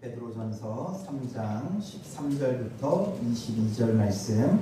베드로전서 3장 13절부터 22절 말씀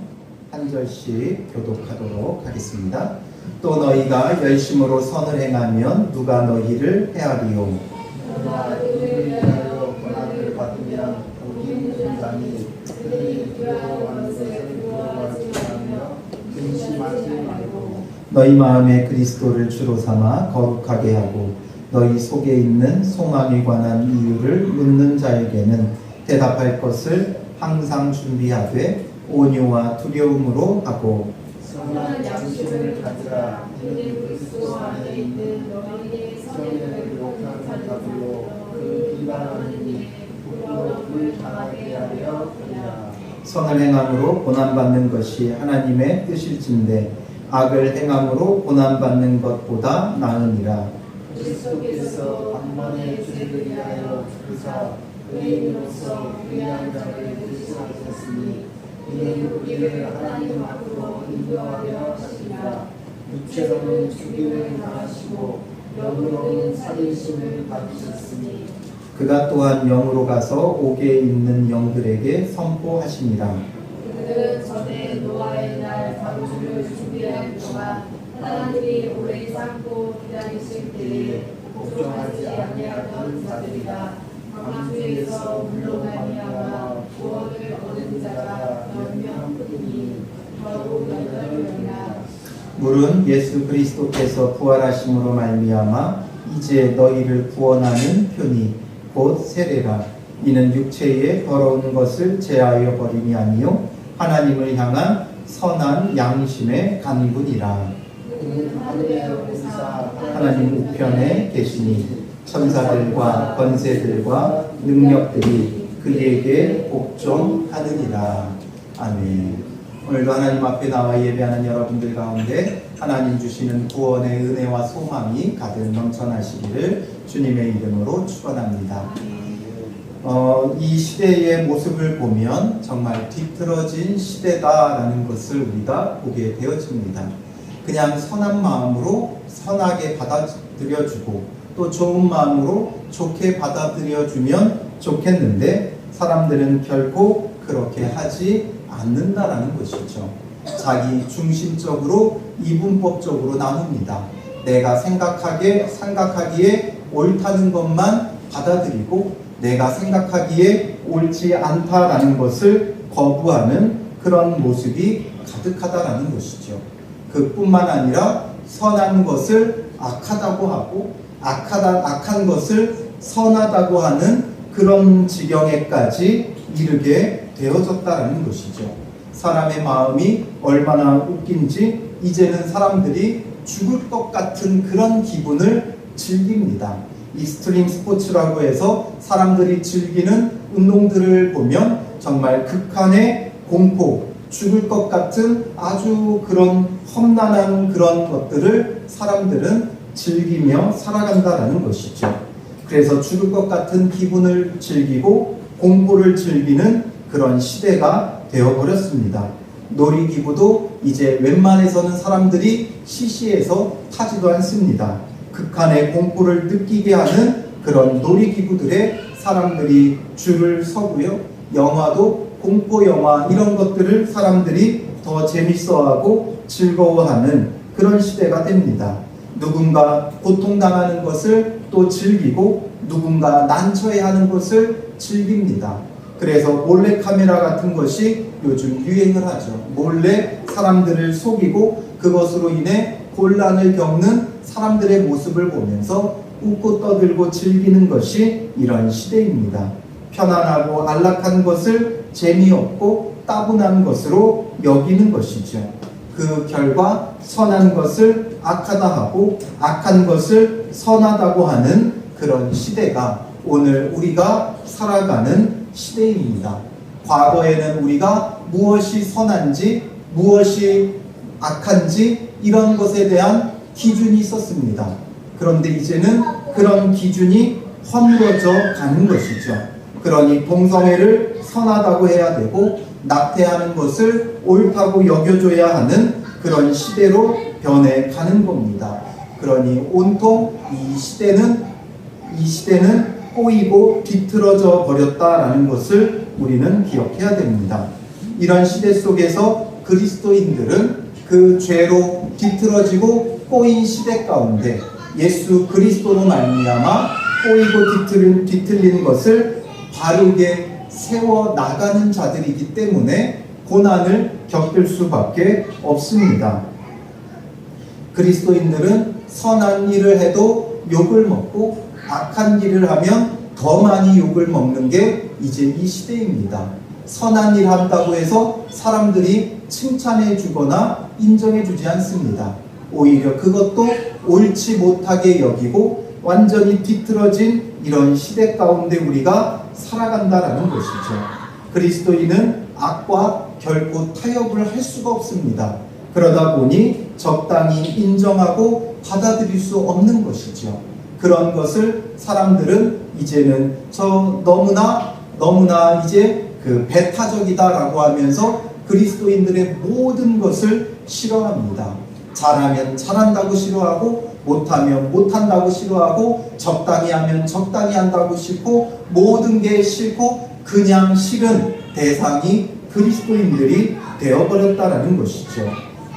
한 절씩 교독하도록 하겠습니다. 또 너희가 열심으로 선을 행하면 누가 너희를 해하리요? 그러나 그를 위하여 고난을 받으면 우리 인간이 그들이 두려워하는 것에 두려워하지 않으며 근심하지 말고 너희 마음에 그리스도를 주로 삼아 거룩하게 하고 너희 속에 있는 소망에 관한 이유를 묻는 자에게는 대답할 것을 항상 준비하되 온유와 두려움으로 하고 선한 양심을 가지라. 이는 그리스도 안에 있는 너희의 선행을 욕한 자들로 그 비방하는 이에 부끄러움을 당하게 하려 하리라. 선을 행함으로 고난받는 것이 하나님의 뜻일진데 악을 행함으로 고난받는 것보다 나으니라. 그리스도께서 단번에 죄를 위하여 죽으사 의인으로서 위한 자를 대신하셨으니 이는 우리를 하나님 앞으로 인도하려 하시리라. 육체로는 죽임을 당하시고 영으로는 살리심을 받으셨으니 그가 또한 영으로 가서 옥에 있는 영들에게 선포하시니라. 그들은 전에 노아의 날 방주를 준비할 동안 하나님이 오래 참고 기다리실 때에 복종하지 아니하던 자들이라. 방주에서 물로 말미암아 구원을 얻은 자가 몇 명뿐이니 겨우 8명이라. 물은 예수 그리스도께서 부활하심으로 말미암아 이제 너희를 구원하는 표니 곧 세례라. 이는 육체의 더러운 것을 제하여 버림이 아니요 하나님을 향한 선한 양심의 간구니라. 그는 하늘의 의사 하나님 우편에 계시니 천사들과 권세들과 능력들이 그에게 복종하느니라. 아멘. 오늘도 하나님 앞에 나와 예배하는 여러분들 가운데 하나님 주시는 구원의 은혜와 소망이 가득 넘쳐나시기를 주님의 이름으로 축원합니다. 이 시대의 모습을 보면 정말 뒤틀어진 시대다라는 것을 우리가 보게 되어집니다. 그냥 선한 마음으로 선하게 받아들여주고 또 좋은 마음으로 좋게 받아들여주면 좋겠는데 사람들은 결코 그렇게 하지 않는다라는 것이죠. 자기 중심적으로 이분법적으로 나눕니다. 내가 생각하기에 옳다는 것만 받아들이고 내가 생각하기에 옳지 않다라는 것을 거부하는 그런 모습이 가득하다라는 것이죠. 그뿐만 아니라 선한 것을 악하다고 하고 악한 것을 선하다고 하는 그런 지경에까지 이르게 되어졌다라는 것이죠. 사람의 마음이 얼마나 웃긴지 이제는 사람들이 죽을 것 같은 그런 기분을 즐깁니다. 익스트림 스포츠라고 해서 사람들이 즐기는 운동들을 보면 정말 극한의 공포, 죽을 것 같은 아주 그런 험난한 그런 것들을 사람들은 즐기며 살아간다라는 것이죠. 그래서 죽을 것 같은 기분을 즐기고 공포를 즐기는 그런 시대가 되어버렸습니다. 놀이기구도 이제 웬만해서는 사람들이 시시해서 타지도 않습니다. 극한의 공포를 느끼게 하는 그런 놀이기구들에 사람들이 줄을 서고요. 영화도 공포 영화 이런 것들을 사람들이 더 재밌어하고 즐거워하는 그런 시대가 됩니다. 누군가 고통당하는 것을 또 즐기고 누군가 난처해하는 것을 즐깁니다. 그래서 몰래카메라 같은 것이 요즘 유행을 하죠. 몰래 사람들을 속이고 그것으로 인해 곤란을 겪는 사람들의 모습을 보면서 웃고 떠들고 즐기는 것이 이런 시대입니다. 편안하고 안락한 것을 재미없고 따분한 것으로 여기는 것이죠. 그 결과 선한 것을 악하다 하고 악한 것을 선하다고 하는 그런 시대가 오늘 우리가 살아가는 시대입니다. 과거에는 우리가 무엇이 선한지 무엇이 악한지 이런 것에 대한 기준이 있었습니다. 그런데 이제는 그런 기준이 허물어져 가는 것이죠. 그러니 동성애를 선하다고 해야 되고 낙태하는 것을 옳다고 여겨줘야 하는 그런 시대로 변해가는 겁니다. 그러니 온통 이 시대는 꼬이고 뒤틀어져 버렸다라는 것을 우리는 기억해야 됩니다. 이런 시대 속에서 그리스도인들은 그 죄로 뒤틀어지고 꼬인 시대 가운데 예수 그리스도로 말미암아 꼬이고 뒤틀린 것을 바르게 세워 나가는 자들이기 때문에 고난을 겪을 수밖에 없습니다. 그리스도인들은 선한 일을 해도 욕을 먹고 악한 일을 하면 더 많이 욕을 먹는 게 이제 이 시대입니다. 선한 일 한다고 해서 사람들이 칭찬해 주거나 인정해 주지 않습니다. 오히려 그것도 옳지 못하게 여기고 완전히 뒤틀어진 이런 시대 가운데 우리가 살아간다라는 것이죠. 그리스도인은 악과 결코 타협을 할 수가 없습니다. 그러다 보니 적당히 인정하고 받아들일 수 없는 것이죠. 그런 것을 사람들은 이제는 너무나 이제 그 배타적이다라고 하면서 그리스도인들의 모든 것을 싫어합니다. 잘하면 잘한다고 싫어하고 못하면 못한다고 싫어하고 적당히 하면 적당히 한다고 싫고 모든 게 싫고 그냥 싫은 대상이 그리스도인들이 되어버렸다라는 것이죠.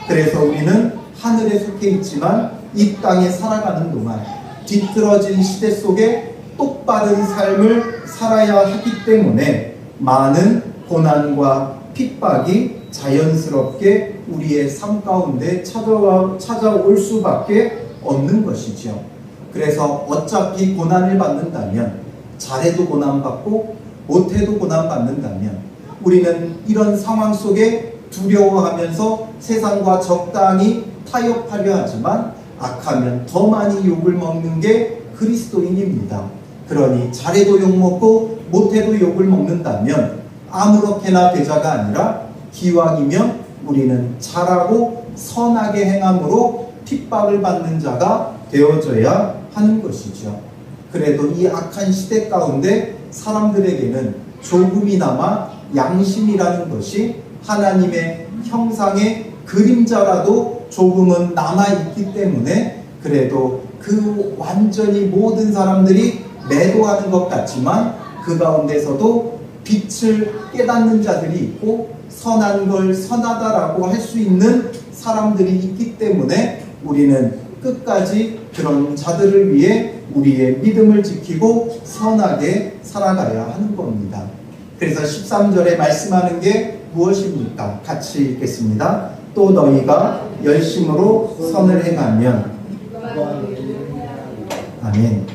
그래서 우리는 하늘에 속해 있지만 이 땅에 살아가는 동안 뒤틀어진 시대 속에 똑바른 삶을 살아야 하기 때문에 많은 고난과 핍박이 자연스럽게 우리의 삶 가운데 찾아올 수밖에 없는 것이죠. 그래서 어차피 고난을 받는다면 잘해도 고난받고 못해도 고난받는다면 우리는 이런 상황 속에 두려워하면서 세상과 적당히 타협하려 하지만 악하면 더 많이 욕을 먹는 게 그리스도인입니다. 그러니 잘해도 욕먹고 못해도 욕을 먹는다면 아무렇게나 되자가 아니라 기왕이면 우리는 잘하고 선하게 행함으로 핍박을 받는 자가 되어져야 하는 것이죠. 그래도 이 악한 시대 가운데 사람들에게는 조금이나마 양심이라는 것이 하나님의 형상의 그림자라도 조금은 남아있기 때문에 그래도 그 완전히 모든 사람들이 매도하는 것 같지만 그 가운데서도 빛을 깨닫는 자들이 있고 선한 걸 선하다라고 할 수 있는 사람들이 있기 때문에 우리는 끝까지 그런 자들을 위해 우리의 믿음을 지키고 선하게 살아가야 하는 겁니다. 그래서 13절에 말씀하는 게 무엇입니까? 같이 읽겠습니다. 또 너희가 열심으로 선을 행하면 아멘.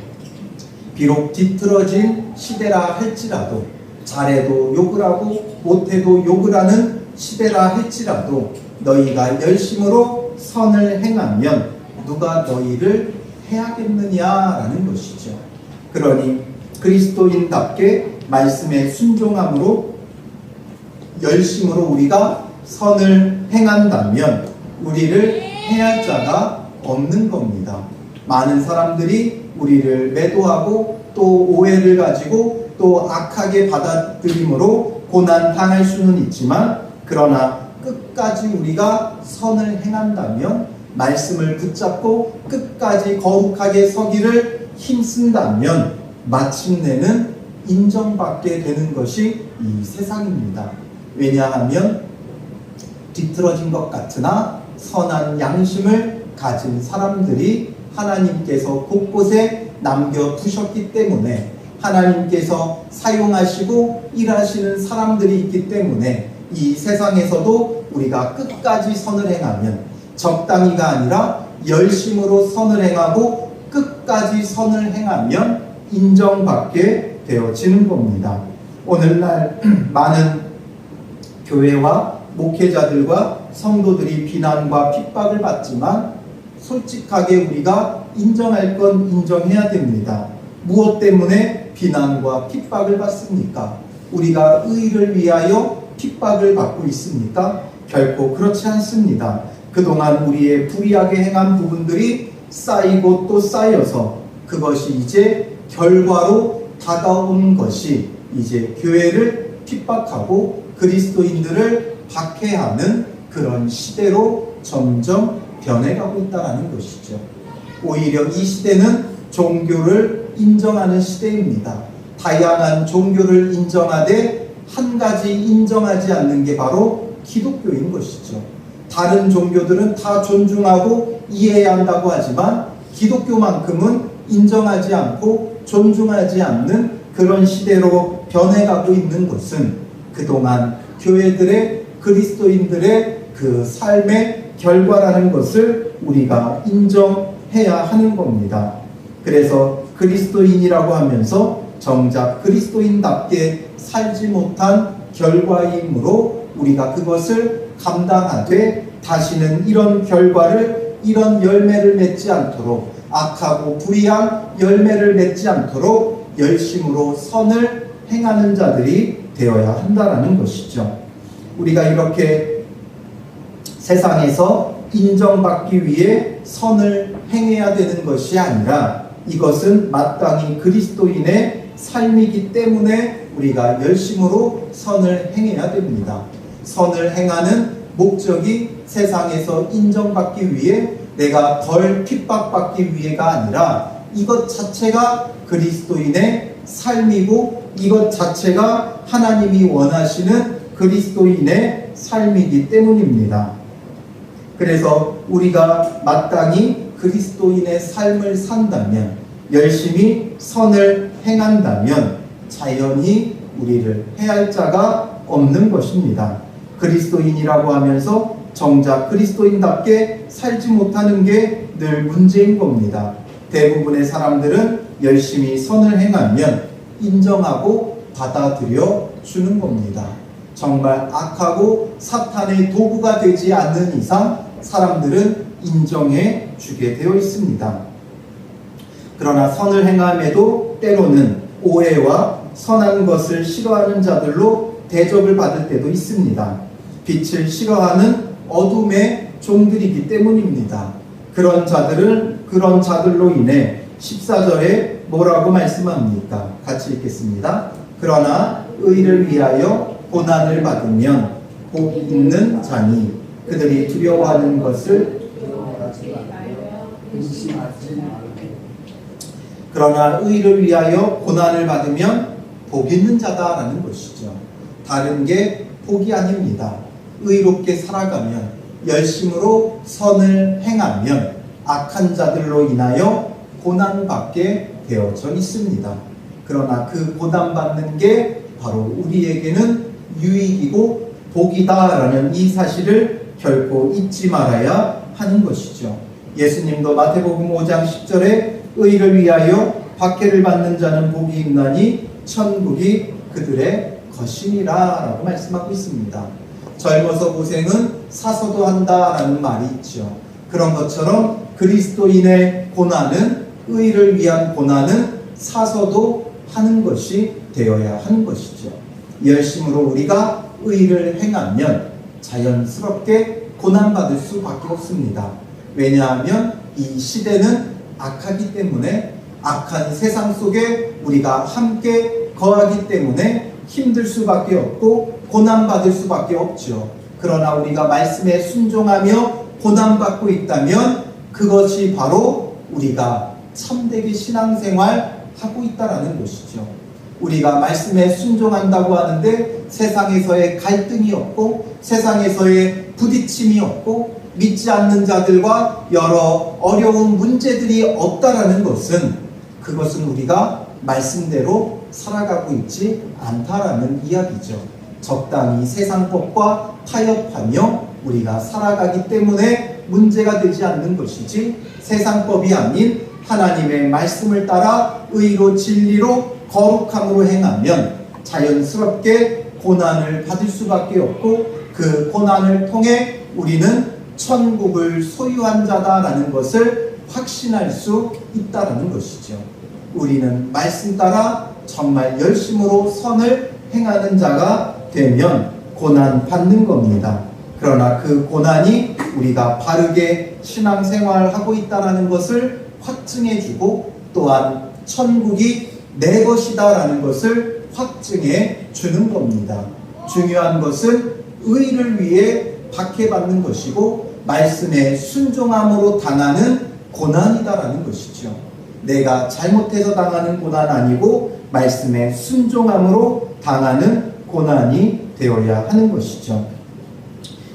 비록 뒤틀어진 시대라 할지라도 잘해도 욕을 하고 못해도 욕을 하는 시대라 할지라도 너희가 열심으로 선을 행하면 누가 너희를 해하겠느냐라는 것이죠. 그러니 그리스도인답게 말씀에 순종함으로 열심으로 우리가 선을 행한다면 우리를 해할 자가 없는 겁니다. 많은 사람들이 우리를 매도하고 또 오해를 가지고 또 악하게 받아들임으로 고난 당할 수는 있지만 그러나 끝까지 우리가 선을 행한다면 말씀을 붙잡고 끝까지 거룩하게 서기를 힘쓴다면 마침내는 인정받게 되는 것이 이 세상입니다. 왜냐하면 뒤틀어진 것 같으나 선한 양심을 가진 사람들이 하나님께서 곳곳에 남겨두셨기 때문에 하나님께서 사용하시고 일하시는 사람들이 있기 때문에 이 세상에서도 우리가 끝까지 선을 행하면 적당히가 아니라 열심으로 선을 행하고 끝까지 선을 행하면 인정받게 되어지는 겁니다. 오늘날 많은 교회와 목회자들과 성도들이 비난과 핍박을 받지만 솔직하게 우리가 인정할 건 인정해야 됩니다. 무엇 때문에 비난과 핍박을 받습니까? 우리가 의를 위하여 핍박을 받고 있습니까? 결코 그렇지 않습니다. 그동안 우리의 불의하게 행한 부분들이 쌓이고 또 쌓여서 그것이 이제 결과로 다가온 것이 이제 교회를 핍박하고 그리스도인들을 박해하는 그런 시대로 점점 변해가고 있다는 것이죠. 오히려 이 시대는 종교를 인정하는 시대입니다. 다양한 종교를 인정하되 한 가지 인정하지 않는 게 바로 기독교인 것이죠. 다른 종교들은 다 존중하고 이해해야 한다고 하지만 기독교만큼은 인정하지 않고 존중하지 않는 그런 시대로 변해가고 있는 것은 그동안 교회들의 그리스도인들의 그 삶의 결과라는 것을 우리가 인정해야 하는 겁니다. 그래서 그리스도인이라고 하면서 정작 그리스도인답게 살지 못한 결과이므로 우리가 그것을 감당하되 다시는 이런 결과를, 이런 열매를 맺지 않도록, 악하고 불의한 열매를 맺지 않도록 열심으로 선을 행하는 자들이 되어야 한다는 것이죠. 우리가 이렇게 세상에서 인정받기 위해 선을 행해야 되는 것이 아니라 이것은 마땅히 그리스도인의 삶이기 때문에 우리가 열심으로 선을 행해야 됩니다. 선을 행하는 목적이 세상에서 인정받기 위해, 내가 덜 핍박받기 위해가 아니라 이것 자체가 그리스도인의 삶이고 이것 자체가 하나님이 원하시는 그리스도인의 삶이기 때문입니다. 그래서 우리가 마땅히 그리스도인의 삶을 산다면, 열심히 선을 행한다면 자연히 우리를 해할 자가 없는 것입니다. 그리스도인이라고 하면서 정작 그리스도인답게 살지 못하는 게 늘 문제인 겁니다. 대부분의 사람들은 열심히 선을 행하면 인정하고 받아들여 주는 겁니다. 정말 악하고 사탄의 도구가 되지 않는 이상 사람들은 인정해 주게 되어 있습니다. 그러나 선을 행함에도 때로는 오해와 선한 것을 싫어하는 자들로 대접을 받을 때도 있습니다. 빛을 싫어하는 어둠의 종들이기 때문입니다. 그런 자들로 인해 14절에 뭐라고 말씀합니까? 같이 읽겠습니다. 그러나 의를 위하여 고난을 받으면 복 있는 자니 그들이 두려워하는 것을 그러나 의를 위하여 고난을 받으면 복 있는 자다라는 것이죠. 다른 게 복이 아닙니다. 의롭게 살아가면, 열심으로 선을 행하면 악한 자들로 인하여 고난받게 되어져 있습니다. 그러나 그 고난받는 게 바로 우리에게는 유익이고 복이다라는 이 사실을 결코 잊지 말아야 하는 것이죠. 예수님도 마태복음 5장 10절에 의를 위하여 박해를 받는 자는 복이 있나니 천국이 그들의 것이니라 라고 말씀하고 있습니다. 젊어서 고생은 사서도 한다라는 말이 있죠. 그런 것처럼 그리스도인의 고난은, 의를 위한 고난은 사서도 하는 것이 되어야 하는 것이죠. 열심으로 우리가 의를 행하면 자연스럽게 고난받을 수밖에 없습니다. 왜냐하면 이 시대는 악하기 때문에, 악한 세상 속에 우리가 함께 거하기 때문에 힘들 수밖에 없고 고난받을 수밖에 없죠. 그러나 우리가 말씀에 순종하며 고난받고 있다면 그것이 바로 우리가 참되게 신앙생활 하고 있다라는 것이죠. 우리가 말씀에 순종한다고 하는데 세상에서의 갈등이 없고 세상에서의 부딪힘이 없고 믿지 않는 자들과 여러 어려운 문제들이 없다라는 것은, 그것은 우리가 말씀대로 살아가고 있지 않다라는 이야기죠. 적당히 세상법과 타협하며 우리가 살아가기 때문에 문제가 되지 않는 것이지, 세상법이 아닌 하나님의 말씀을 따라 의로 진리로 거룩함으로 행하면 자연스럽게 고난을 받을 수밖에 없고 그 고난을 통해 우리는 천국을 소유한 자다라는 것을 확신할 수 있다는 것이죠. 우리는 말씀 따라 정말 열심으로 선을 행하는 자가 되면 고난 받는 겁니다. 그러나 그 고난이 우리가 바르게 신앙생활하고 있다는 것을 확증해주고 또한 천국이 내 것이다라는 것을 확증해 주는 겁니다. 중요한 것은 의를 위해 박해받는 것이고 말씀에 순종함으로 당하는 고난이다라는 것이죠. 내가 잘못해서 당하는 고난 아니고 말씀에 순종함으로 당하는 고난이 되어야 하는 것이죠.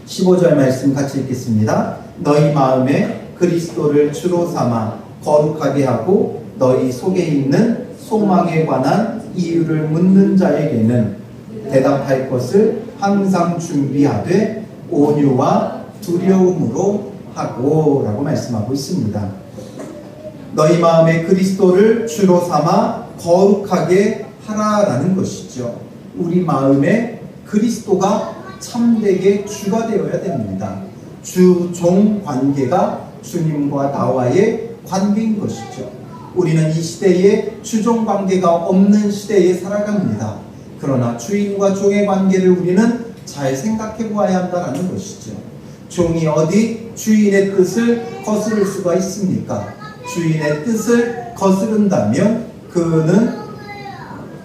15절 말씀 같이 읽겠습니다. 너희 마음에 그리스도를 주로 삼아 거룩하게 하고 너희 속에 있는 소망에 관한 이유를 묻는 자에게는 대답할 것을 항상 준비하되 온유와 두려움으로 하고 라고 말씀하고 있습니다. 너희 마음에 그리스도를 주로 삼아 거룩하게 하라라는 것이죠. 우리 마음에 그리스도가 참되게 주가 되어야 됩니다. 주종 관계가 주님과 나와의 관계인 것이죠. 우리는 이 시대에 주종 관계가 없는 시대에 살아갑니다. 그러나 주인과 종의 관계를 우리는 잘 생각해 보아야 한다는 것이죠. 종이 어디 주인의 뜻을 거스를 수가 있습니까? 주인의 뜻을 거스른다면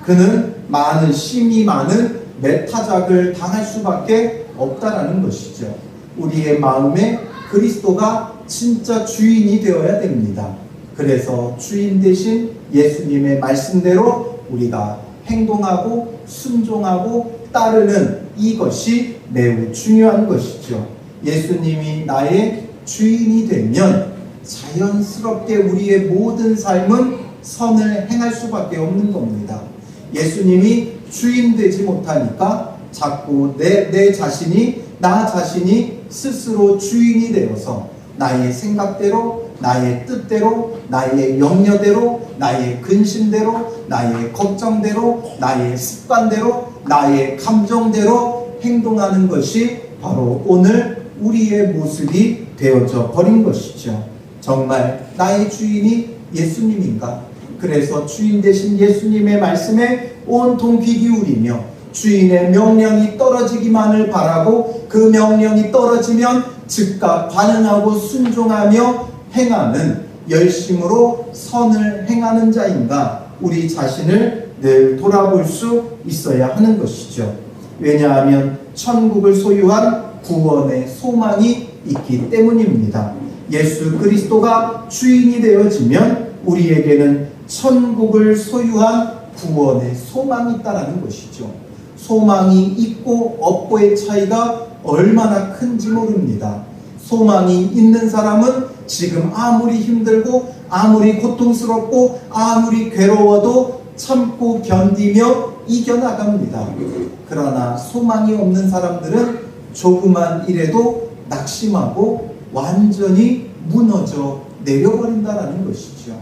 그는 많은 심이 많은 매타작을 당할 수밖에 없다라는 것이죠. 우리의 마음에 그리스도가 진짜 주인이 되어야 됩니다. 그래서 주인 대신 예수님의 말씀대로 우리가 행동하고 순종하고 따르는 이것이 매우 중요한 것이죠. 예수님이 나의 주인이 되면 자연스럽게 우리의 모든 삶은 선을 행할 수밖에 없는 겁니다. 예수님이 주인 되지 못하니까 자꾸 나 자신이 스스로 주인이 되어서 나의 생각대로, 나의 뜻대로, 나의 염려대로, 나의 근심대로, 나의 걱정대로, 나의 습관대로, 나의 감정대로 행동하는 것이 바로 오늘 우리의 모습이 되어져 버린 것이죠. 정말 나의 주인이 예수님인가? 그래서 주인 되신 예수님의 말씀에 온통 귀 기울이며 주인의 명령이 떨어지기만을 바라고 그 명령이 떨어지면 즉각 반응하고 순종하며 행하는 열심으로 선을 행하는 자인가? 우리 자신을 늘 돌아볼 수 있어야 하는 것이죠. 왜냐하면 천국을 소유한 구원의 소망이 있기 때문입니다. 예수 그리스도가 주인이 되어지면 우리에게는 천국을 소유한 구원의 소망이 있다는 것이죠. 소망이 있고 없고의 차이가 얼마나 큰지 모릅니다. 소망이 있는 사람은 지금 아무리 힘들고 아무리 고통스럽고 아무리 괴로워도 참고 견디며 이겨나갑니다. 그러나 소망이 없는 사람들은 조그만 일에도 낙심하고 완전히 무너져 내려버린다는 것이죠.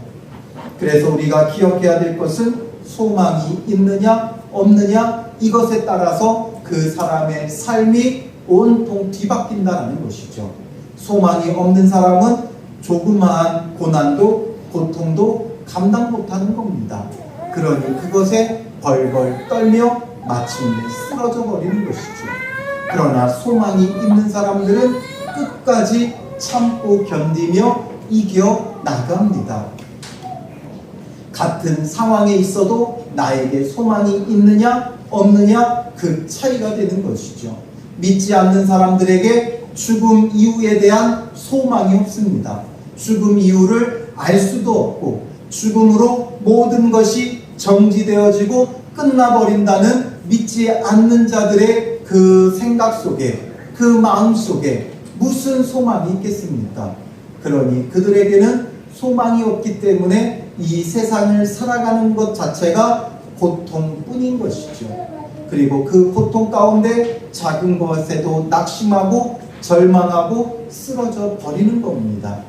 그래서 우리가 기억해야 될 것은 소망이 있느냐 없느냐 이것에 따라서 그 사람의 삶이 온통 뒤바뀐다는 것이죠. 소망이 없는 사람은 조그마한 고난도 고통도 감당 못하는 겁니다. 그러니 그것에 벌벌 떨며 마침내 쓰러져 버리는 것이죠. 그러나 소망이 있는 사람들은 끝까지 참고 견디며 이겨 나갑니다. 같은 상황에 있어도 나에게 소망이 있느냐 없느냐 그 차이가 되는 것이죠. 믿지 않는 사람들에게 죽음 이후에 대한 소망이 없습니다. 죽음 이후를 알 수도 없고 죽음으로 모든 것이 정지되어지고 끝나버린다는 믿지 않는 자들의 그 생각 속에 그 마음 속에 무슨 소망이 있겠습니까? 그러니 그들에게는 소망이 없기 때문에 이 세상을 살아가는 것 자체가 고통뿐인 것이죠. 그리고 그 고통 가운데 작은 것에도 낙심하고 절망하고 쓰러져 버리는 겁니다.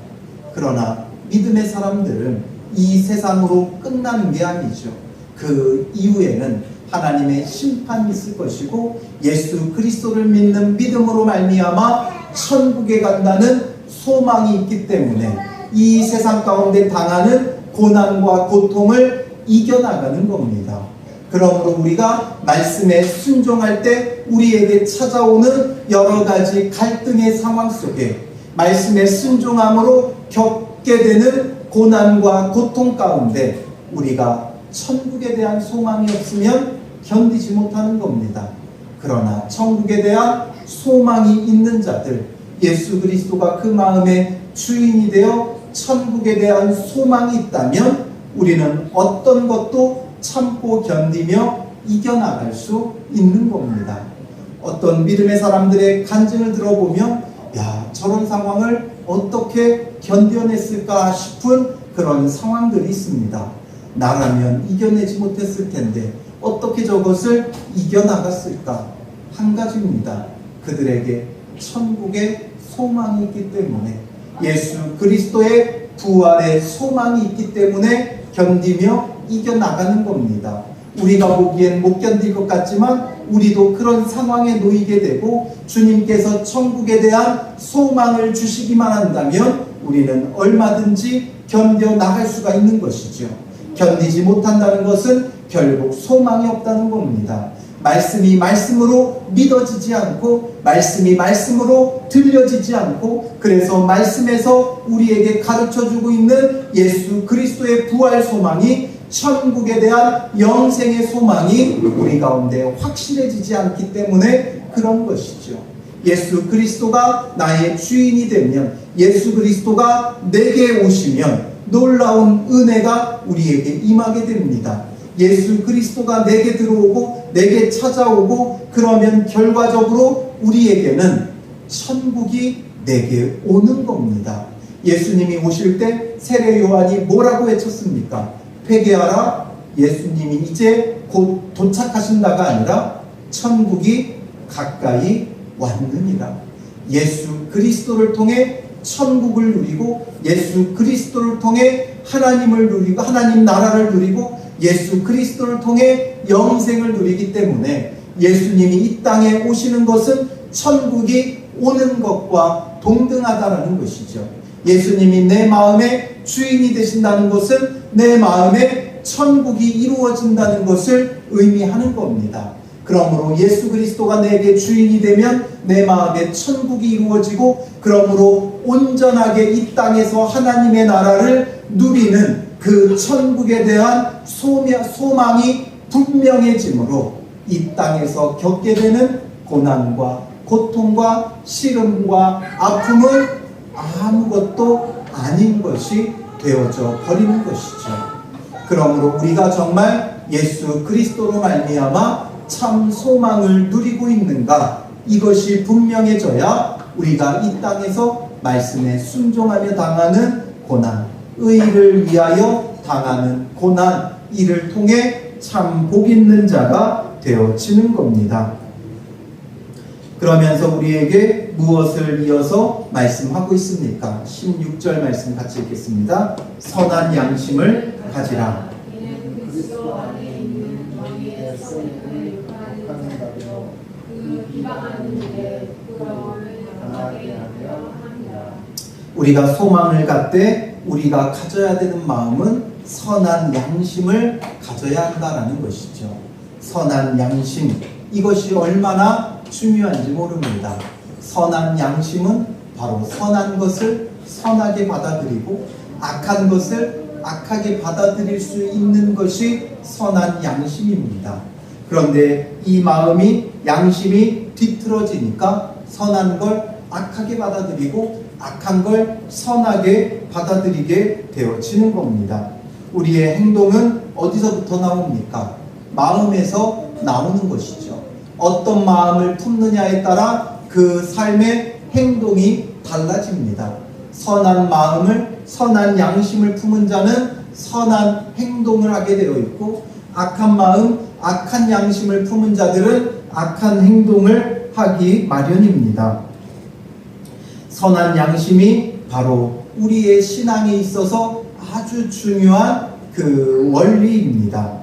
그러나 믿음의 사람들은 이 세상으로 끝나는 게 아니죠. 그 이후에는 하나님의 심판이 있을 것이고 예수 그리스도를 믿는 믿음으로 말미암아 천국에 간다는 소망이 있기 때문에 이 세상 가운데 당하는 고난과 고통을 이겨나가는 겁니다. 그러므로 우리가 말씀에 순종할 때 우리에게 찾아오는 여러 가지 갈등의 상황 속에 말씀에 순종함으로 겪게 되는 고난과 고통 가운데 우리가 천국에 대한 소망이 없으면 견디지 못하는 겁니다. 그러나 천국에 대한 소망이 있는 자들, 예수 그리스도가 그 마음의 주인이 되어 천국에 대한 소망이 있다면 우리는 어떤 것도 참고 견디며 이겨나갈 수 있는 겁니다. 어떤 믿음의 사람들의 간증을 들어보면 저런 상황을 어떻게 견뎌냈을까 싶은 그런 상황들이 있습니다. 나라면 이겨내지 못했을 텐데 어떻게 저것을 이겨나갔을까? 한 가지입니다. 그들에게 천국의 소망이 있기 때문에, 예수 그리스도의 부활의 소망이 있기 때문에 견디며 이겨나가는 겁니다. 우리가 보기엔 못 견딜 것 같지만 우리도 그런 상황에 놓이게 되고 주님께서 천국에 대한 소망을 주시기만 한다면 우리는 얼마든지 견뎌나갈 수가 있는 것이죠. 견디지 못한다는 것은 결국 소망이 없다는 겁니다. 말씀이 말씀으로 믿어지지 않고 말씀이 말씀으로 들려지지 않고, 그래서 말씀에서 우리에게 가르쳐주고 있는 예수 그리스도의 부활 소망이, 천국에 대한 영생의 소망이 우리 가운데 확실해지지 않기 때문에 그런 것이죠. 예수 그리스도가 나의 주인이 되면, 예수 그리스도가 내게 오시면 놀라운 은혜가 우리에게 임하게 됩니다. 예수 그리스도가 내게 들어오고 내게 찾아오고, 그러면 결과적으로 우리에게는 천국이 내게 오는 겁니다. 예수님이 오실 때 세례 요한이 뭐라고 외쳤습니까? 회개하라, 예수님이 이제 곧 도착하신다가 아니라 천국이 가까이 왔느니라. 예수 그리스도를 통해 천국을 누리고, 예수 그리스도를 통해 하나님을 누리고 하나님 나라를 누리고, 예수 그리스도를 통해 영생을 누리기 때문에 예수님이 이 땅에 오시는 것은 천국이 오는 것과 동등하다는 것이죠. 예수님이 내 마음의 주인이 되신다는 것은 내 마음에 천국이 이루어진다는 것을 의미하는 겁니다. 그러므로 예수 그리스도가 내게 주인이 되면 내 마음에 천국이 이루어지고, 그러므로 온전하게 이 땅에서 하나님의 나라를 누리는 그 천국에 대한 소망이 분명해지므로 이 땅에서 겪게 되는 고난과 고통과 시름과 아픔은 아무것도 아닌 것이 되어져 버리는 것이죠. 그러므로 우리가 정말 예수 그리스도로 말미암아 참 소망을 누리고 있는가, 이것이 분명해져야 우리가 이 땅에서 말씀에 순종하며 당하는 고난, 의를 위하여 당하는 고난, 이를 통해 참 복 있는 자가 되어지는 겁니다. 그러면서 우리에게 무엇을 이어서 말씀하고 있습니까? 16절 말씀 같이 읽겠습니다. 선한 양심을 가지라. 그리스도 안에 있는 너희의 성령을 욕하는다며 그 비방하는 일에 부러움을 강하게 하려 합니다. 우리가 소망을 갖되 우리가 가져야 되는 마음은 선한 양심을 가져야 한다라는 것이죠. 선한 양심, 이것이 얼마나 중요한지 모릅니다. 선한 양심은 바로 선한 것을 선하게 받아들이고 악한 것을 악하게 받아들일 수 있는 것이 선한 양심입니다. 그런데 이 마음이, 양심이 뒤틀어지니까 선한 걸 악하게 받아들이고 악한 걸 선하게 받아들이게 되어지는 겁니다. 우리의 행동은 어디서부터 나옵니까? 마음에서 나오는 것이죠. 어떤 마음을 품느냐에 따라 그 삶의 행동이 달라집니다. 선한 마음을, 선한 양심을 품은 자는 선한 행동을 하게 되어 있고, 악한 마음, 악한 양심을 품은 자들은 악한 행동을 하기 마련입니다. 선한 양심이 바로 우리의 신앙에 있어서 아주 중요한 그 원리입니다.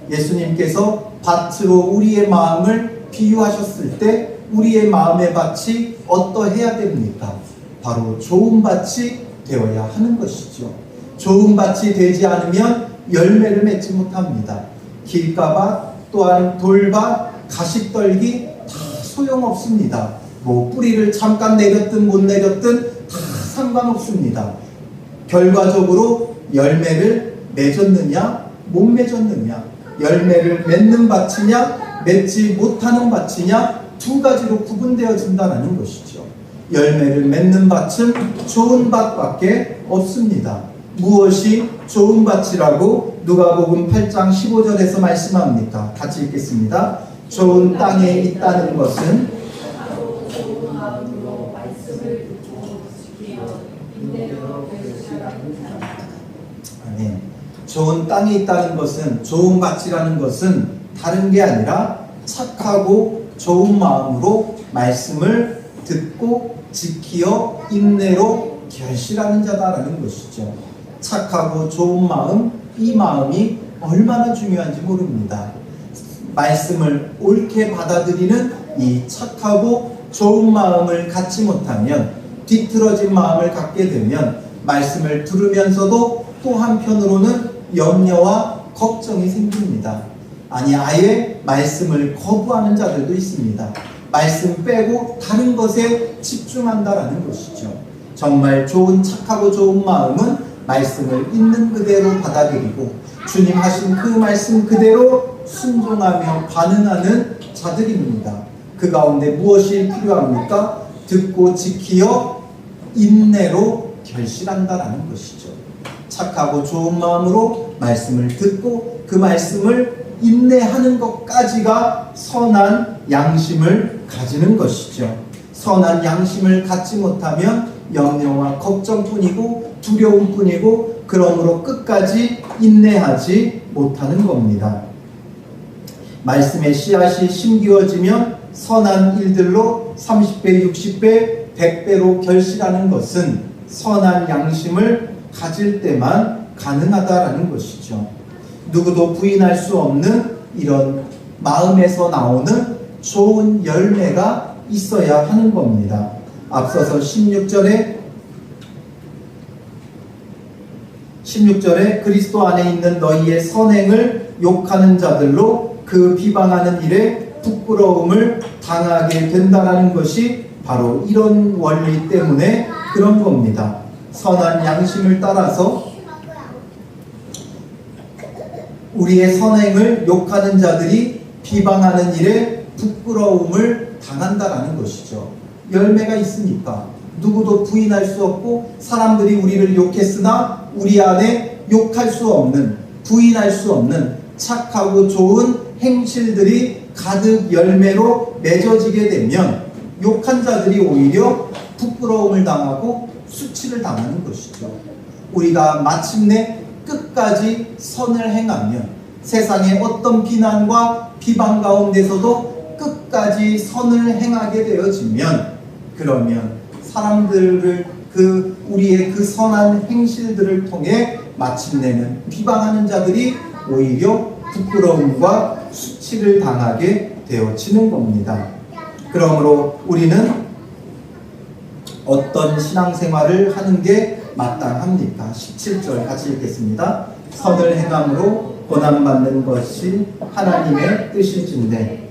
예수님께서 밭으로 우리의 마음을 비유하셨을 때 우리의 마음의 밭이 어떠해야 됩니까? 바로 좋은 밭이 되어야 하는 것이죠. 좋은 밭이 되지 않으면 열매를 맺지 못합니다. 길가밭, 또한 돌밭, 가시떨기 다 소용없습니다. 뿌리를 잠깐 내렸든 못 내렸든 다 상관없습니다. 결과적으로 열매를 맺었느냐 못 맺었느냐, 열매를 맺는 밭이냐 맺지 못하는 밭이냐, 두 가지로 구분되어진다는 것이죠. 열매를 맺는 밭은 좋은 밭밖에 없습니다. 무엇이 좋은 밭이라고 누가복음 8장 15절에서 말씀합니까? 같이 읽겠습니다. 좋은 땅에 있다는 것은 좋은 마음으로 말씀을 듣고 지키며 인내로 결실하는 사람. 아멘. 좋은 땅에 있다는 것은, 좋은 밭이라는 것은 다른 게 아니라 착하고 좋은 마음으로 말씀을 듣고 지키어 인내로 결실하는 자다라는 것이죠. 착하고 좋은 마음, 이 마음이 얼마나 중요한지 모릅니다. 말씀을 옳게 받아들이는 이 착하고 좋은 마음을 갖지 못하면, 뒤틀어진 마음을 갖게 되면 말씀을 들으면서도 또 한편으로는 염려와 걱정이 생깁니다. 아니, 아예 말씀을 거부하는 자들도 있습니다. 말씀 빼고 다른 것에 집중한다라는 것이죠. 정말 좋은, 착하고 좋은 마음은 말씀을 있는 그대로 받아들이고 주님 하신 그 말씀 그대로 순종하며 반응하는 자들입니다. 그 가운데 무엇이 필요합니까? 듣고 지키어 인내로 결실한다라는 것이죠. 착하고 좋은 마음으로 말씀을 듣고 그 말씀을 인내하는 것까지가 선한 양심을 가지는 것이죠. 선한 양심을 갖지 못하면 염려와 걱정뿐이고 두려움뿐이고, 그러므로 끝까지 인내하지 못하는 겁니다. 말씀의 씨앗이 심기워지면 선한 일들로 30배, 60배, 100배로 결실하는 것은 선한 양심을 가질 때만 가능하다라는 것이죠. 누구도 부인할 수 없는 이런 마음에서 나오는 좋은 열매가 있어야 하는 겁니다. 앞서서 16절에 그리스도 안에 있는 너희의 선행을 욕하는 자들로 그 비방하는 일에 부끄러움을 당하게 된다라는 것이 바로 이런 원리 때문에 그런 겁니다. 선한 양심을 따라서 우리의 선행을 욕하는 자들이 비방하는 일에 부끄러움을 당한다라는 것이죠. 열매가 있으니까 누구도 부인할 수 없고, 사람들이 우리를 욕했으나 우리 안에 욕할 수 없는, 부인할 수 없는 착하고 좋은 행실들이 가득 열매로 맺어지게 되면 욕한 자들이 오히려 부끄러움을 당하고 수치를 당하는 것이죠. 우리가 마침내 끝까지 선을 행하면, 세상의 어떤 비난과 비방 가운데서도 끝까지 선을 행하게 되어지면, 그러면 사람들을 우리의 그 선한 행실들을 통해 마침내는 비방하는 자들이 오히려 부끄러움과 수치를 당하게 되어지는 겁니다. 그러므로 우리는 어떤 신앙생활을 하는 게 마땅합니까? 17절 같이 읽겠습니다. 선을 행함으로 고난받는 것이 하나님의 뜻이진대.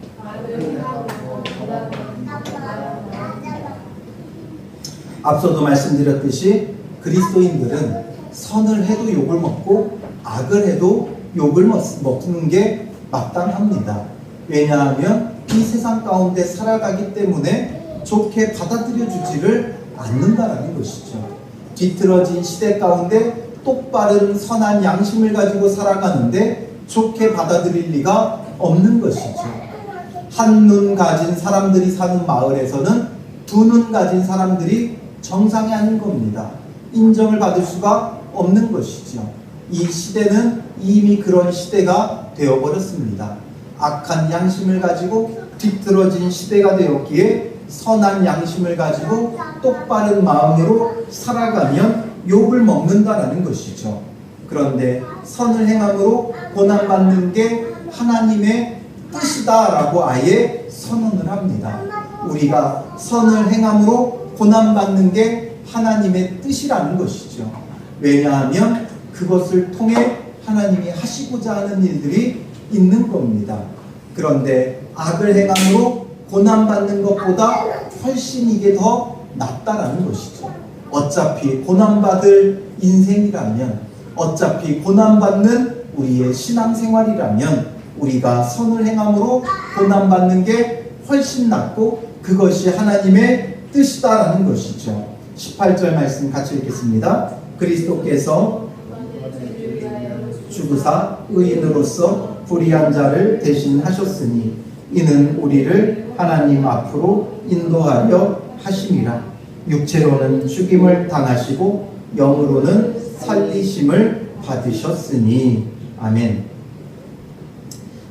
앞서도 말씀드렸듯이 그리스도인들은 선을 해도 욕을 먹고 악을 해도 욕을 먹는 게 마땅합니다. 왜냐하면 이 세상 가운데 살아가기 때문에 좋게 받아들여주지를 않는다라는 것이죠. 뒤틀어진 시대 가운데 똑바른 선한 양심을 가지고 살아가는데 좋게 받아들일 리가 없는 것이죠. 한 눈 가진 사람들이 사는 마을에서는 두 눈 가진 사람들이 정상이 아닌 겁니다. 인정을 받을 수가 없는 것이죠. 이 시대는 이미 그런 시대가 되어버렸습니다. 악한 양심을 가지고 뒤틀어진 시대가 되었기에 선한 양심을 가지고 똑바른 마음으로 살아가면 욕을 먹는다라는 것이죠. 그런데 선을 행함으로 고난받는 게 하나님의 뜻이다라고 아예 선언을 합니다. 우리가 선을 행함으로 고난받는 게 하나님의 뜻이라는 것이죠. 왜냐하면 그것을 통해 하나님이 하시고자 하는 일들이 있는 겁니다. 그런데 악을 행함으로 고난받는 것보다 훨씬 이게 더 낫다라는 것이죠. 어차피 고난받을 인생이라면, 어차피 고난받는 우리의 신앙생활이라면 우리가 선을 행함으로 고난받는 게 훨씬 낫고 그것이 하나님의 뜻이다라는 것이죠. 18절 말씀 같이 읽겠습니다. 그리스도께서 죽으사 의인으로서 불의한 자를 대신하셨으니 이는 우리를 하나님 앞으로 인도하려 하심이라. 육체로는 죽임을 당하시고 영으로는 살리심을 받으셨으니. 아멘.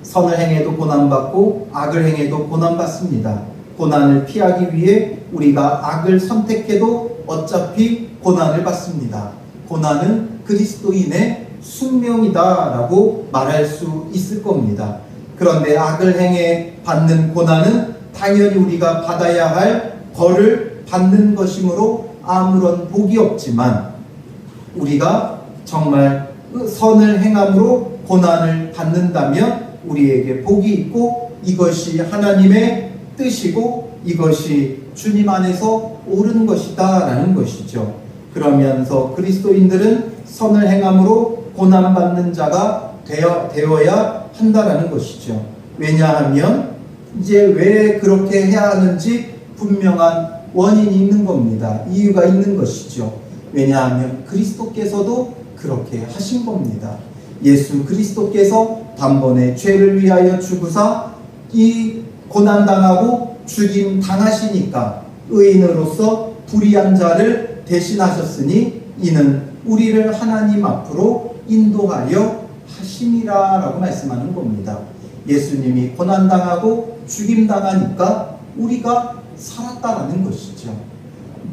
선을 행해도 고난받고 악을 행해도 고난받습니다. 고난을 피하기 위해 우리가 악을 선택해도 어차피 고난을 받습니다. 고난은 그리스도인의 숙명이다라고 말할 수 있을 겁니다. 그런데 악을 행해 받는 고난은 당연히 우리가 받아야 할 벌을 받는 것이므로 아무런 복이 없지만, 우리가 정말 선을 행함으로 고난을 받는다면 우리에게 복이 있고 이것이 하나님의 뜻이고 이것이 주님 안에서 옳은 것이다 라는 것이죠. 그러면서 그리스도인들은 선을 행함으로 고난받는 자가 되어야 한다라는 것이죠. 왜냐하면 이제 왜 그렇게 해야 하는지 분명한 원인이 있는 겁니다. 이유가 있는 것이죠. 왜냐하면 그리스도께서도 그렇게 하신 겁니다. 예수 그리스도께서 단번에 죄를 위하여 죽으사 이 고난당하고 죽임 당하시니까 의인으로서 불의한 자를 대신하셨으니 이는 우리를 하나님 앞으로 인도하려 하심이라 라고 말씀하는 겁니다. 예수님이 고난당하고 죽임당하니까 우리가 살았다라는 것이죠.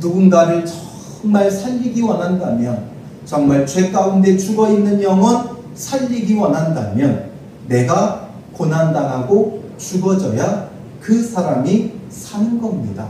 누군가를 정말 살리기 원한다면, 정말 죄 가운데 죽어있는 영혼 살리기 원한다면 내가 고난당하고 죽어져야 그 사람이 사는 겁니다.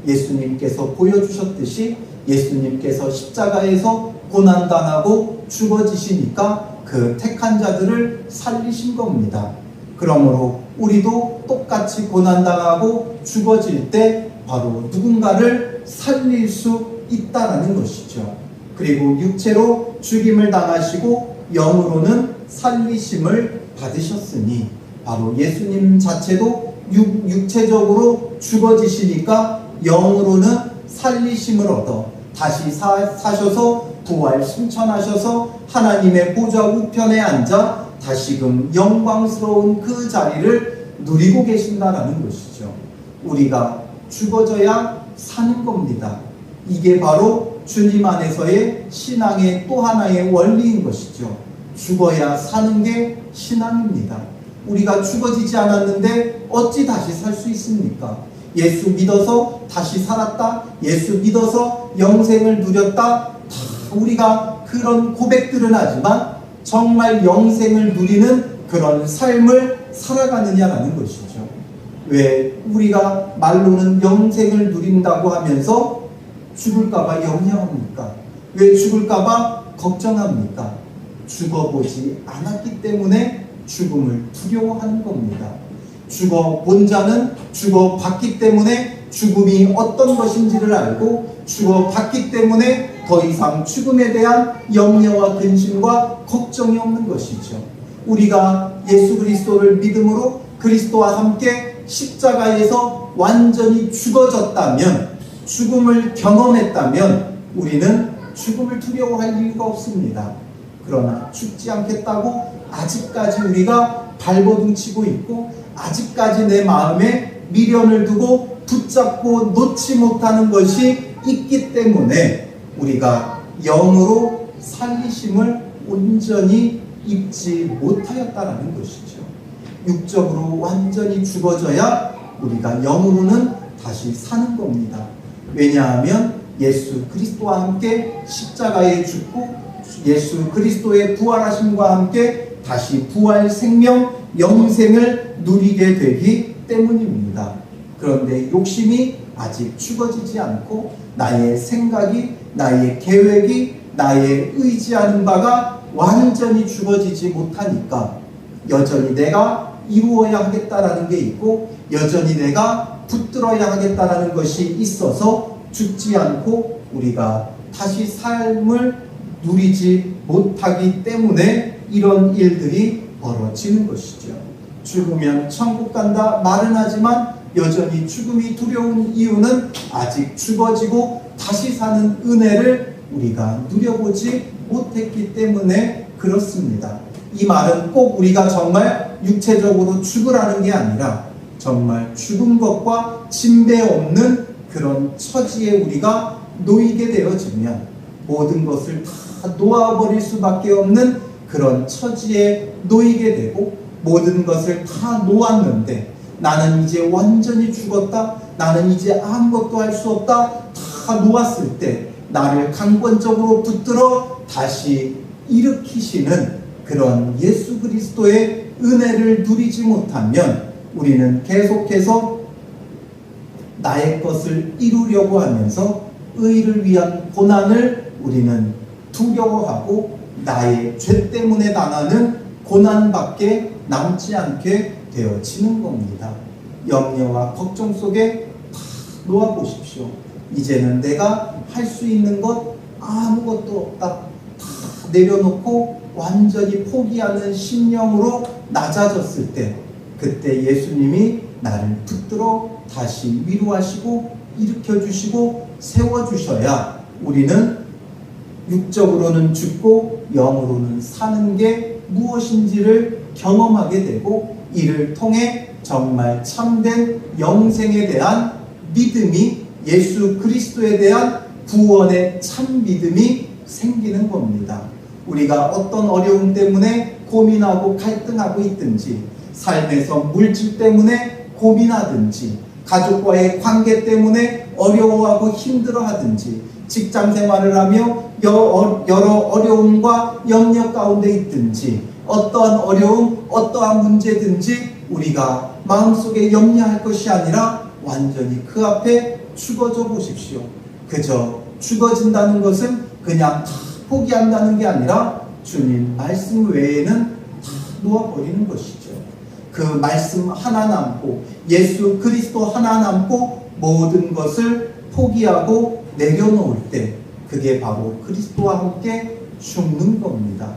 예수님께서 보여주셨듯이 예수님께서 십자가에서 고난당하고 죽어지시니까 그 택한 자들을 살리신 겁니다. 그러므로 우리도 똑같이 고난당하고 죽어질 때 바로 누군가를 살릴 수 있다라는 것이죠. 그리고 육체로 죽임을 당하시고 영으로는 살리심을 받으셨으니 바로 예수님 자체도 육체적으로 죽어지시니까 영으로는 살리심을 얻어 다시 사셔서 부활 승천하셔서 하나님의 보좌 우편에 앉아 다시금 영광스러운 그 자리를 누리고 계신다라는 것이죠. 우리가 죽어져야 사는 겁니다. 이게 바로 주님 안에서의 신앙의 또 하나의 원리인 것이죠. 죽어야 사는 게 신앙입니다. 우리가 죽어지지 않았는데 어찌 다시 살 수 있습니까? 예수 믿어서 다시 살았다, 예수 믿어서 영생을 누렸다, 다 우리가 그런 고백들은 하지만 정말 영생을 누리는 그런 삶을 살아가느냐라는 것이죠. 왜 우리가 말로는 영생을 누린다고 하면서 죽을까봐 염려합니까? 왜 죽을까봐 걱정합니까? 죽어보지 않았기 때문에 죽음을 두려워하는 겁니다. 죽어본 자는 죽어봤기 때문에 죽음이 어떤 것인지를 알고 죽어봤기 때문에 더 이상 죽음에 대한 염려와 근심과 걱정이 없는 것이죠. 우리가 예수 그리스도를 믿음으로 그리스도와 함께 십자가에서 완전히 죽어졌다면, 죽음을 경험했다면 우리는 죽음을 두려워할 이유가 없습니다. 그러나 죽지 않겠다고 아직까지 우리가 발버둥치고 있고 아직까지 내 마음에 미련을 두고 붙잡고 놓지 못하는 것이 있기 때문에 우리가 영으로 살리심을 온전히 입지 못하였다라는 것이죠. 육적으로 완전히 죽어져야 우리가 영으로는 다시 사는 겁니다. 왜냐하면 예수 그리스도와 함께 십자가에 죽고 예수 그리스도의 부활하심과 함께 다시 부활 생명 영생을 누리게 되기 때문입니다. 그런데 욕심이 아직 죽어지지 않고 나의 생각이, 나의 계획이, 나의 의지하는 바가 완전히 죽어지지 못하니까 여전히 내가 이루어야 하겠다라는 게 있고 여전히 내가 붙들어야 하겠다라는 것이 있어서 죽지 않고 우리가 다시 삶을 누리지 못하기 때문에 이런 일들이 벌어지는 것이죠. 죽으면 천국 간다 말은 하지만 여전히 죽음이 두려운 이유는 아직 죽어지고 다시 사는 은혜를 우리가 누려보지 못했기 때문에 그렇습니다. 이 말은 꼭 우리가 정말 육체적으로 죽으라는 게 아니라 정말 죽은 것과 진배 없는 그런 처지에 우리가 놓이게 되어지면 모든 것을 다 놓아버릴 수밖에 없는 그런 처지에 놓이게 되고, 모든 것을 다 놓았는데 나는 이제 완전히 죽었다, 나는 이제 아무것도 할 수 없다, 다 놓았을 때 나를 강권적으로 붙들어 다시 일으키시는 그런 예수 그리스도의 은혜를 누리지 못하면 우리는 계속해서 나의 것을 이루려고 하면서 의를 위한 고난을 우리는 두려워하고 나의 죄 때문에 당하는 고난밖에 남지 않게 되어지는 겁니다. 염려와 걱정 속에 다 놓아보십시오. 이제는 내가 할 수 있는 것 아무것도 없다, 다 내려놓고 완전히 포기하는 심령으로 낮아졌을 때, 그때 예수님이 나를 붙들어 다시 위로하시고 일으켜주시고 세워주셔야 우리는 육적으로는 죽고 영으로는 사는 게 무엇인지를 경험하게 되고, 이를 통해 정말 참된 영생에 대한 믿음이, 예수 그리스도에 대한 구원의 참 믿음이 생기는 겁니다. 우리가 어떤 어려움 때문에 고민하고 갈등하고 있든지, 삶에서 물질 때문에 고민하든지, 가족과의 관계 때문에 어려워하고 힘들어하든지, 직장 생활을 하며 여러 어려움과 염려 가운데 있든지, 어떠한 어려움, 어떠한 문제든지 우리가 마음속에 염려할 것이 아니라 완전히 그 앞에 죽어져 보십시오. 그저 죽어진다는 것은 그냥 다 포기한다는 게 아니라 주님 말씀 외에는 다 놓아버리는 것이죠. 그 말씀 하나 남고, 예수 그리스도 하나 남고 모든 것을 포기하고 내려놓을 때, 그게 바로 그리스도와 함께 죽는 겁니다.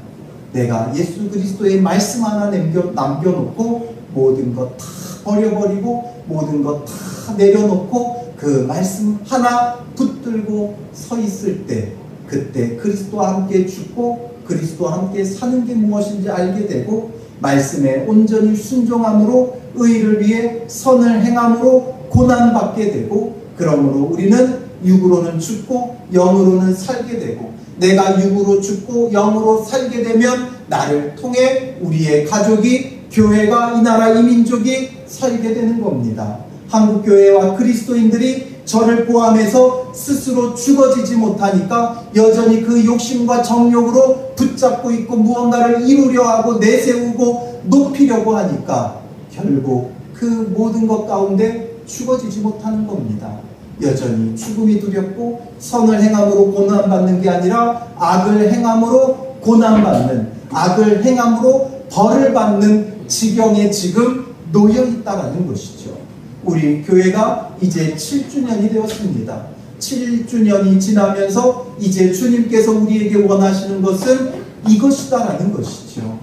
내가 예수 그리스도의 말씀 하나 남겨놓고 모든 것 다 버려버리고 모든 것 다 내려놓고 그 말씀 하나 붙들고 서 있을 때, 그때 그리스도와 함께 죽고 그리스도와 함께 사는 게 무엇인지 알게 되고, 말씀에 온전히 순종함으로 의를 위해 선을 행함으로 고난받게 되고, 그러므로 우리는 육으로는 죽고 영으로는 살게 되고, 내가 육으로 죽고 영으로 살게 되면 나를 통해 우리의 가족이, 교회가, 이 나라, 이 민족이 살게 되는 겁니다. 한국교회와 그리스도인들이 저를 포함해서 스스로 죽어지지 못하니까 여전히 그 욕심과 정욕으로 붙잡고 있고 무언가를 이루려 하고 내세우고 높이려고 하니까 결국 그 모든 것 가운데 죽어지지 못하는 겁니다. 여전히 죽음이 두렵고 선을 행함으로 고난받는 게 아니라 악을 행함으로 고난받는, 악을 행함으로 벌을 받는 지경에 지금 놓여 있다는 것이죠. 우리 교회가 이제 7주년이 되었습니다. 7주년이 지나면서 이제 주님께서 우리에게 원하시는 것은 이것이다라는 것이죠.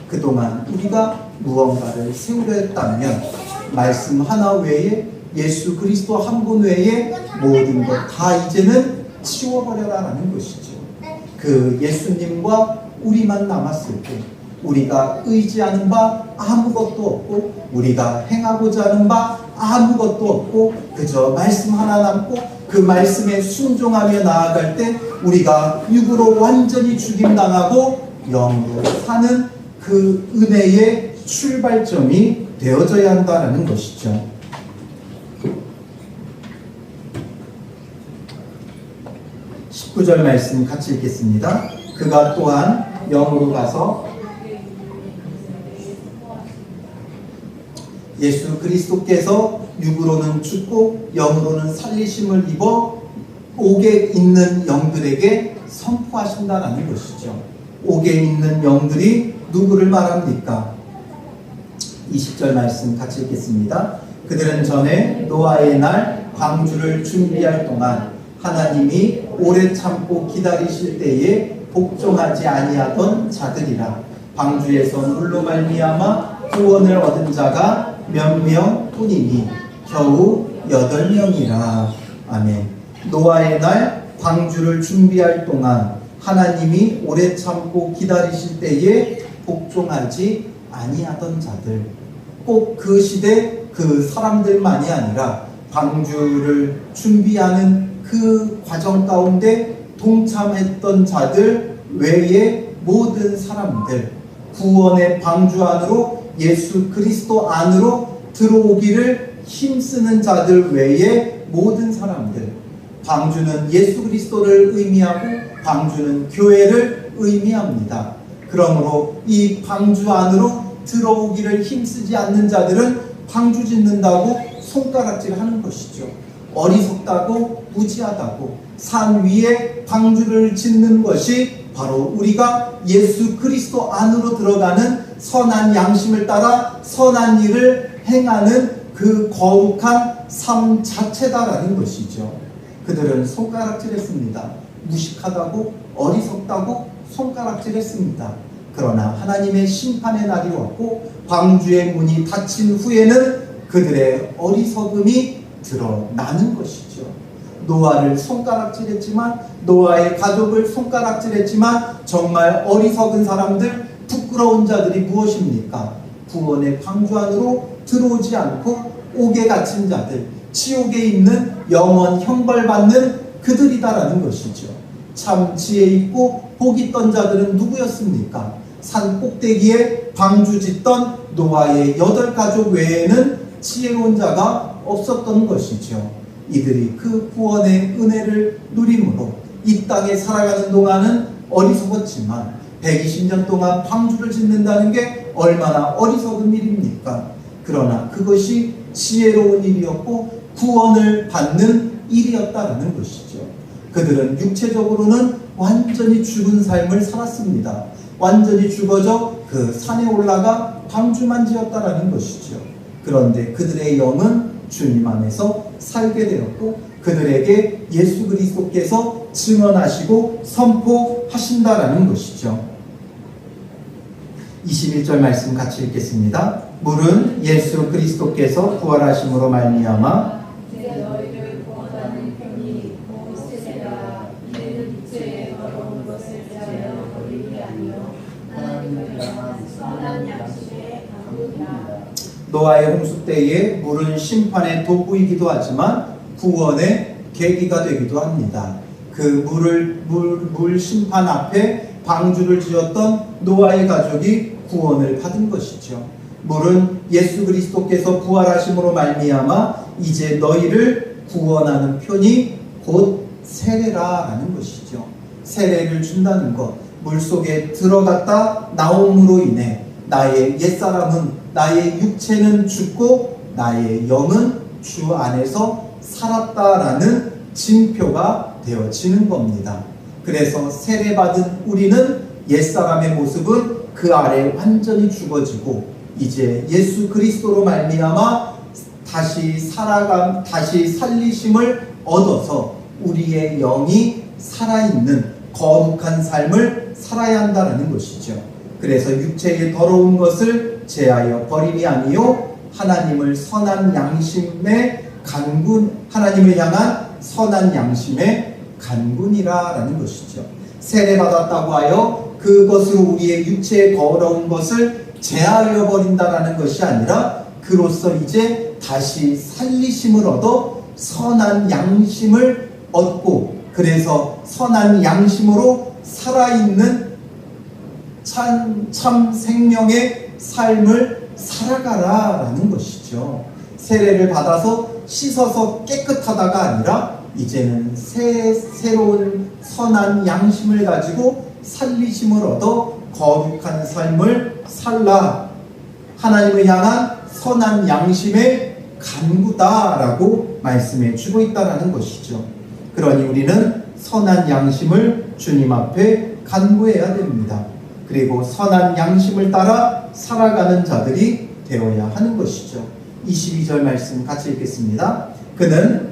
그동안 우리가 무언가를 세우려 했다면 말씀 하나 외에, 예수 그리스도 한 분 외에 모든 것 다 이제는 치워버려라라는 것이죠. 그 예수님과 우리만 남았을 때 우리가 의지하는 바 아무것도 없고, 우리가 행하고자 하는 바 아무것도 없고, 그저 말씀 하나 남고 그 말씀에 순종하며 나아갈 때 우리가 육으로 완전히 죽임당하고 영으로 사는 그 은혜의 출발점이 되어져야 한다는 것이죠. 19절 말씀 같이 읽겠습니다. 그가 또한 영으로 가서, 예수 그리스도께서 육으로는 죽고 영으로는 살리심을 입어 옥에 있는 영들에게 선포하신다라는 것이죠. 옥에 있는 영들이 누구를 말합니까? 20절 말씀 같이 읽겠습니다. 그들은 전에 노아의 날 방주를 준비할 동안 하나님이 오래 참고 기다리실 때에 복종하지 아니하던 자들이라. 방주에서 물로 말미암아 구원을 얻은 자가 몇 명뿐이니 겨우 8명이라. 아멘. 노아의 날 방주를 준비할 동안 하나님이 오래 참고 기다리실 때에 복종하지 아니하던 자들, 꼭 그 시대 그 사람들만이 아니라 방주를 준비하는 그 과정 가운데 동참했던 자들 외의 모든 사람들, 구원의 방주 안으로 예수 그리스도 안으로 들어오기를 힘쓰는 자들 외의 모든 사람들, 방주는 예수 그리스도를 의미하고 방주는 교회를 의미합니다. 그러므로 이 방주 안으로 들어오기를 힘쓰지 않는 자들은 방주 짓는다고 손가락질하는 것이죠. 어리석다고 무지하다고. 산 위에 방주를 짓는 것이 바로 우리가 예수 그리스도 안으로 들어가는 선한 양심을 따라 선한 일을 행하는 그 거룩한 삶 자체다라는 것이죠. 그들은 손가락질했습니다. 무식하다고 어리석다고 손가락질했습니다. 그러나 하나님의 심판의 날이 왔고 방주의 문이 닫힌 후에는 그들의 어리석음이 드러나는 것이죠. 노아를 손가락질했지만, 노아의 가족을 손가락질했지만 정말 어리석은 사람들, 부끄러운 자들이 무엇입니까? 구원의 방주 안으로 들어오지 않고 옥에 갇힌 자들, 지옥에 있는 영원 형벌받는 그들이다라는 것이죠. 참 지혜 있고 복 있던 자들은 누구였습니까? 산 꼭대기에 방주 짓던 노아의 8가족 외에는 지혜로운 자가 없었던 것이죠. 이들이 그 구원의 은혜를 누림으로 이 땅에 살아가는 동안은 어리석었지만 120년 동안 방주를 짓는다는 게 얼마나 어리석은 일입니까? 그러나 그것이 지혜로운 일이었고 구원을 받는 일이었다는 것이죠. 그들은 육체적으로는 완전히 죽은 삶을 살았습니다. 완전히 죽어져 그 산에 올라가 방주만 지었다라는 것이죠. 그런데 그들의 영은 주님 안에서 살게 되었고 그들에게 예수 그리스도께서 증언하시고 선포하신다라는 것이죠. 21절 말씀 같이 읽겠습니다. 물은 예수 그리스도께서 부활하심으로 말미암아 너희를 구원하는 편이 모세라. 이는 육체의 더러운 것을 대하여 버림이 아니요 하나님을 향한 선한 양심의 강구이라. 노아의 홍수 때에 물은 심판의 도구이기도 하지만 구원의 계기가 되기도 합니다. 그 물 심판 앞에 방주를 지었던 노아의 가족이 구원을 받은 것이죠. 물은 예수 그리스도께서 부활하심으로 말미암아 이제 너희를 구원하는 편이 곧 세례라라는 것이죠. 세례를 준다는 것, 물속에 들어갔다 나옴으로 인해 나의 옛사람은, 나의 육체는 죽고 나의 영은 주 안에서 살았다라는 징표가 되어지는 겁니다. 그래서 세례받은 우리는 옛사람의 모습은 그 아래 완전히 죽어지고 이제 예수 그리스도로 말미암아 다시 살리심을 얻어서 우리의 영이 살아있는 거룩한 삶을 살아야 한다는 것이죠. 그래서 육체의 더러운 것을 제하여 버림이 아니요 하나님을 선한 양심의 간군, 하나님을 향한 선한 양심의 간군이라는 것이죠. 세례받았다고 하여 그것으로 우리의 육체의 더러운 것을 제하여 버린다라는 것이 아니라 그로써 이제 다시 살리심을 얻어 선한 양심을 얻고 그래서 선한 양심으로 살아있는 참 생명의 삶을 살아가라라는 것이죠. 세례를 받아서 씻어서 깨끗하다가 아니라 이제는 새로운 선한 양심을 가지고 살리심을 얻어 거룩한 삶을 살라. 하나님을 향한 선한 양심의 간구다라고 말씀해 주고 있다는 것이죠. 그러니 우리는 선한 양심을 주님 앞에 간구해야 됩니다. 그리고 선한 양심을 따라 살아가는 자들이 되어야 하는 것이죠. 22절 말씀 같이 읽겠습니다. 그는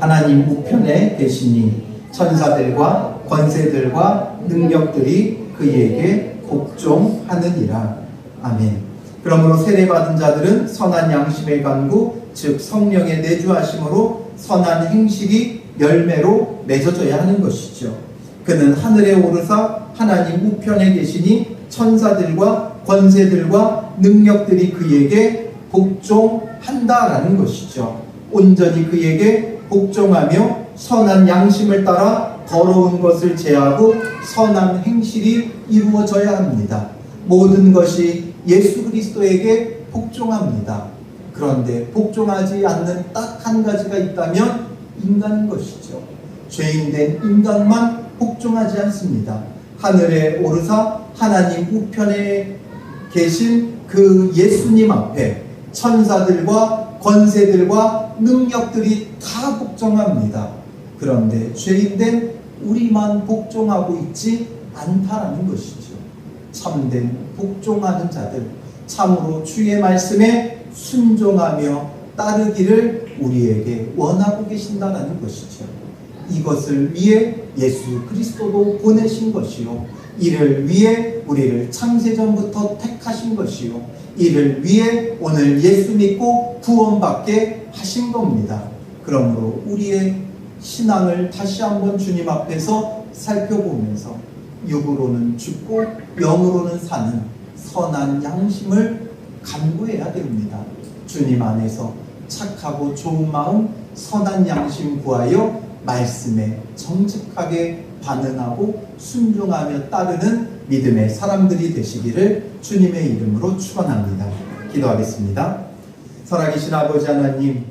하나님 우편에 계시니 천사들과 권세들과 능력들이 그에게 복종하느니라. 아멘. 그러므로 세례받은 자들은 선한 양심의 간구, 즉 성령의 내주하심으로 선한 행실이 열매로 맺어져야 하는 것이죠. 그는 하늘에 오르사 하나님 우편에 계시니 천사들과 권세들과 능력들이 그에게 복종한다라는 것이죠. 온전히 그에게 복종하며 선한 양심을 따라 더러운 것을 제하고 선한 행실이 이루어져야 합니다. 모든 것이 예수 그리스도에게 복종합니다. 그런데 복종하지 않는 딱 한 가지가 있다면 인간인 것이죠. 죄인된 인간만 복종하지 않습니다. 하늘에 오르사 하나님 우편에 계신 그 예수님 앞에 천사들과 권세들과 능력들이 다 복종합니다. 그런데 죄인된 우리만 복종하고 있지 않다라는 것이죠. 참된 복종하는 자들, 참으로 주의 말씀에 순종하며 따르기를 우리에게 원하고 계신다는 것이죠. 이것을 위해 예수 그리스도도 보내신 것이요, 이를 위해 우리를 창세전부터 택하신 것이요, 이를 위해 오늘 예수 믿고 구원받게 하신 겁니다. 그러므로 우리의 신앙을 다시 한번 주님 앞에서 살펴보면서 육으로는 죽고 영으로는 사는 선한 양심을 간구해야 됩니다. 주님 안에서 착하고 좋은 마음, 선한 양심 구하여 말씀에 정직하게 반응하고 순종하며 따르는 믿음의 사람들이 되시기를 주님의 이름으로 축원합니다. 기도하겠습니다. 살아계신 아버지 하나님,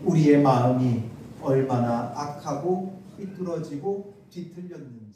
우리의 마음이 얼마나 악하고 삐뚤어지고 뒤틀렸는지